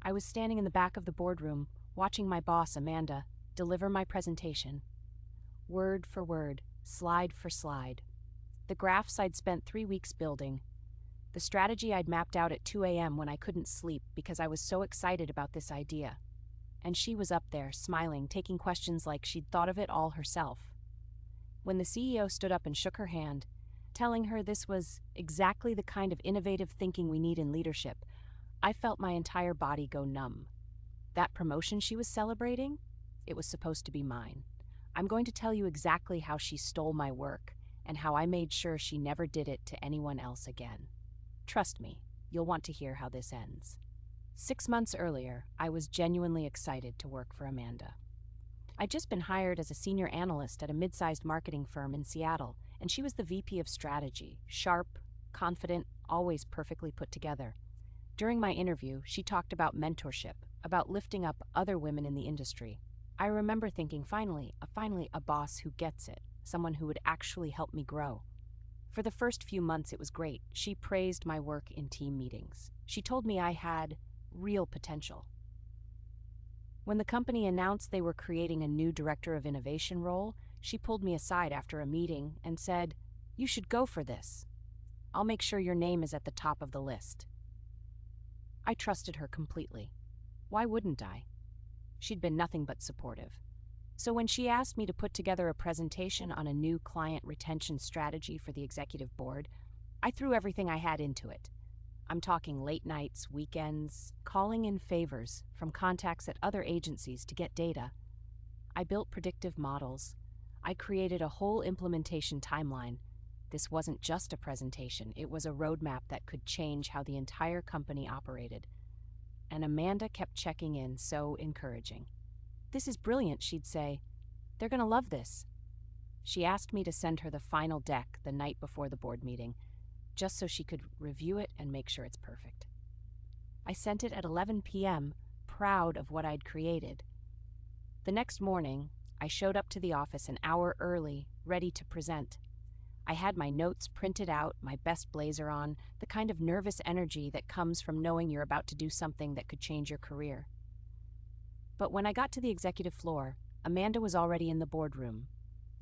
I was standing in the back of the boardroom, watching my boss, Amanda, deliver my presentation. Word for word, slide for slide. The graphs I'd spent 3 weeks building. The strategy I'd mapped out at 2 a.m. when I couldn't sleep because I was so excited about this idea. And she was up there, smiling, taking questions like she'd thought of it all herself. When the CEO stood up and shook her hand, telling her this was exactly the kind of innovative thinking we need in leadership, I felt my entire body go numb. That promotion she was celebrating? It was supposed to be mine. I'm going to tell you exactly how she stole my work and how I made sure she never did it to anyone else again. Trust me, you'll want to hear how this ends. 6 months earlier, I was genuinely excited to work for Amanda. I'd just been hired as a senior analyst at a mid-sized marketing firm in Seattle, and she was the VP of strategy, sharp, confident, always perfectly put together. During my interview, she talked about mentorship, about lifting up other women in the industry. I remember thinking, finally a boss who gets it, someone who would actually help me grow. For the first few months, it was great. She praised my work in team meetings. She told me I had real potential. When the company announced they were creating a new director of innovation role, she pulled me aside after a meeting and said, "You should go for this. I'll make sure your name is at the top of the list." I trusted her completely. Why wouldn't I? She'd been nothing but supportive. So when she asked me to put together a presentation on a new client retention strategy for the executive board, I threw everything I had into it. I'm talking late nights, weekends, calling in favors from contacts at other agencies to get data. I built predictive models. I created a whole implementation timeline. This wasn't just a presentation, it was a roadmap that could change how the entire company operated. And Amanda kept checking in, so encouraging. "This is brilliant," she'd say. "They're going to love this." She asked me to send her the final deck the night before the board meeting, just so she could review it and make sure it's perfect. I sent it at 11 p.m., proud of what I'd created. The next morning, I showed up to the office an hour early, ready to present. I had my notes printed out, my best blazer on, the kind of nervous energy that comes from knowing you're about to do something that could change your career. But when I got to the executive floor, Amanda was already in the boardroom.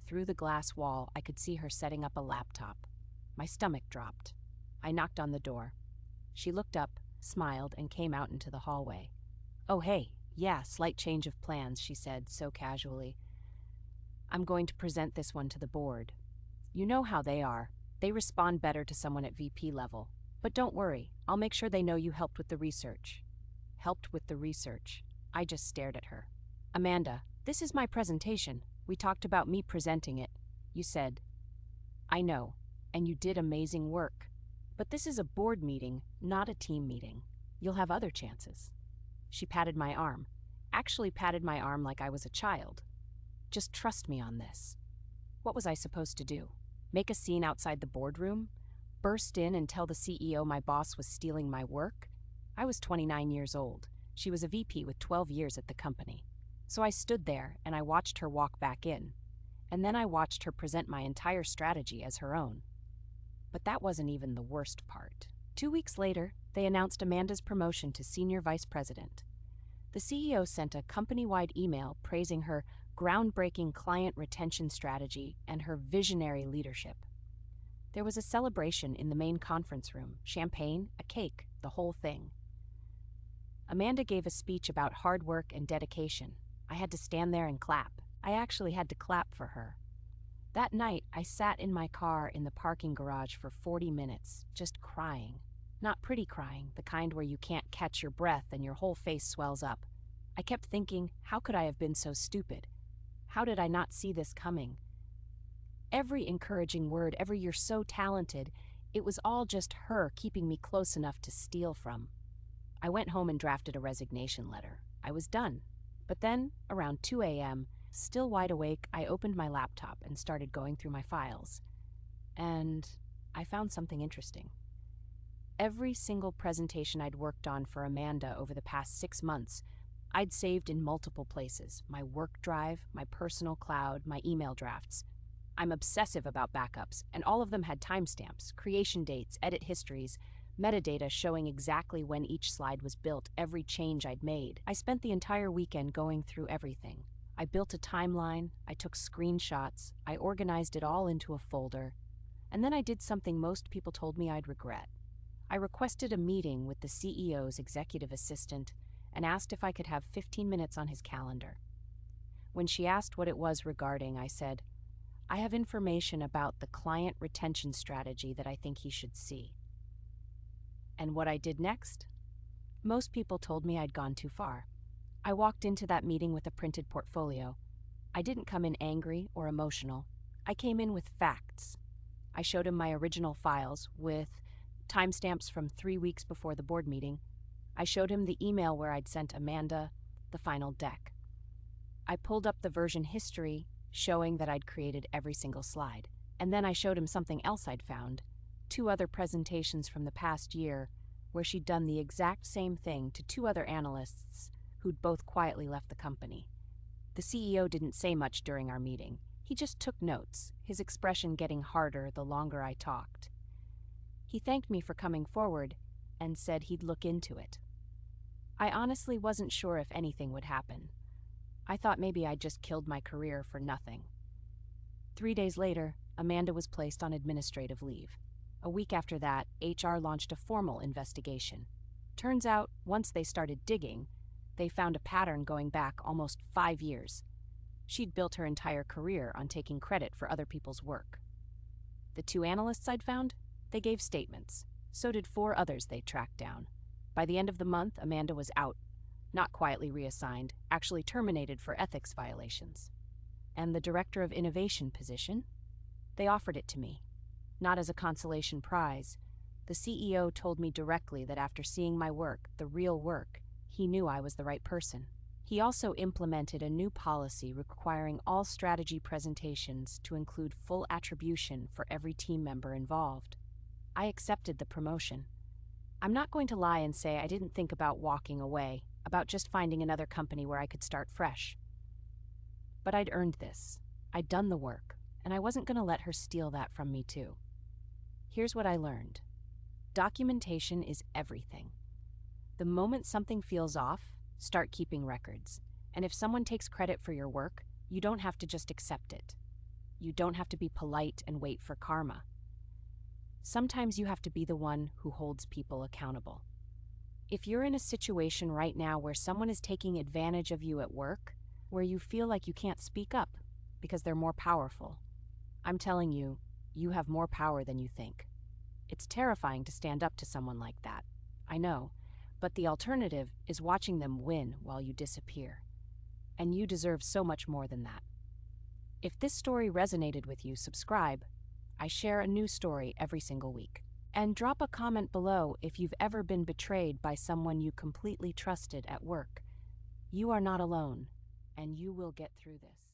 Through the glass wall, I could see her setting up a laptop. My stomach dropped. I knocked on the door. She looked up, smiled, and came out into the hallway. "Oh, hey, yeah, slight change of plans," she said, so casually. "I'm going to present this one to the board. You know how they are. They respond better to someone at VP level. But don't worry, I'll make sure they know you helped with the research." Helped with the research. I just stared at her. "Amanda, this is my presentation. We talked about me presenting it. You said." "I know, and you did amazing work. But this is a board meeting, not a team meeting. You'll have other chances." She patted my arm. Actually patted my arm like I was a child. "Just trust me on this." What was I supposed to do? Make a scene outside the boardroom? Burst in and tell the CEO my boss was stealing my work? I was 29 years old. She was a VP with 12 years at the company. So I stood there and I watched her walk back in. And then I watched her present my entire strategy as her own. But that wasn't even the worst part. 2 weeks later, they announced Amanda's promotion to Senior Vice President. The CEO sent a company-wide email praising her groundbreaking client retention strategy and her visionary leadership. There was a celebration in the main conference room, champagne, a cake, the whole thing. Amanda gave a speech about hard work and dedication. I had to stand there and clap. I actually had to clap for her. That night, I sat in my car in the parking garage for 40 minutes, just crying. Not pretty crying, the kind where you can't catch your breath and your whole face swells up. I kept thinking, how could I have been so stupid? How did I not see this coming? Every encouraging word, every "you're so talented," it was all just her keeping me close enough to steal from. I went home and drafted a resignation letter. I was done. But then, around 2 a.m., still wide awake, I opened my laptop and started going through my files. And I found something interesting. Every single presentation I'd worked on for Amanda over the past 6 months, I'd saved in multiple places: my work drive, my personal cloud, my email drafts. I'm obsessive about backups, and all of them had timestamps, creation dates, edit histories, metadata showing exactly when each slide was built, every change I'd made. I spent the entire weekend going through everything. I built a timeline, I took screenshots, I organized it all into a folder, and then I did something most people told me I'd regret. I requested a meeting with the CEO's executive assistant and asked if I could have 15 minutes on his calendar. When she asked what it was regarding, I said, "I have information about the client retention strategy that I think he should see." And what I did next? Most people told me I'd gone too far. I walked into that meeting with a printed portfolio. I didn't come in angry or emotional. I came in with facts. I showed him my original files with timestamps from 3 weeks before the board meeting. I showed him the email where I'd sent Amanda the final deck. I pulled up the version history showing that I'd created every single slide. And then I showed him something else I'd found, 2 other presentations from the past year where she'd done the exact same thing to 2 other analysts who'd both quietly left the company. The CEO didn't say much during our meeting. He just took notes, his expression getting harder the longer I talked. He thanked me for coming forward and said he'd look into it. I honestly wasn't sure if anything would happen. I thought maybe I'd just killed my career for nothing. 3 days later, Amanda was placed on administrative leave. A week after that, HR launched a formal investigation. Turns out, once they started digging, they found a pattern going back almost 5 years. She'd built her entire career on taking credit for other people's work. The 2 analysts I'd found, they gave statements. So did 4 others they tracked down. By the end of the month, Amanda was out, not quietly reassigned, actually terminated for ethics violations. And the director of innovation position? They offered it to me. Not as a consolation prize. The CEO told me directly that after seeing my work, the real work, he knew I was the right person. He also implemented a new policy requiring all strategy presentations to include full attribution for every team member involved. I accepted the promotion. I'm not going to lie and say I didn't think about walking away, about just finding another company where I could start fresh. But I'd earned this. I'd done the work, and I wasn't going to let her steal that from me too. Here's what I learned. Documentation is everything. The moment something feels off, start keeping records. And if someone takes credit for your work, you don't have to just accept it. You don't have to be polite and wait for karma. Sometimes you have to be the one who holds people accountable. If you're in a situation right now where someone is taking advantage of you at work, where you feel like you can't speak up because they're more powerful, I'm telling you, you have more power than you think. It's terrifying to stand up to someone like that, I know, but the alternative is watching them win while you disappear. And you deserve so much more than that. If this story resonated with you, subscribe. I share a new story every single week. And drop a comment below if you've ever been betrayed by someone you completely trusted at work. You are not alone, and you will get through this.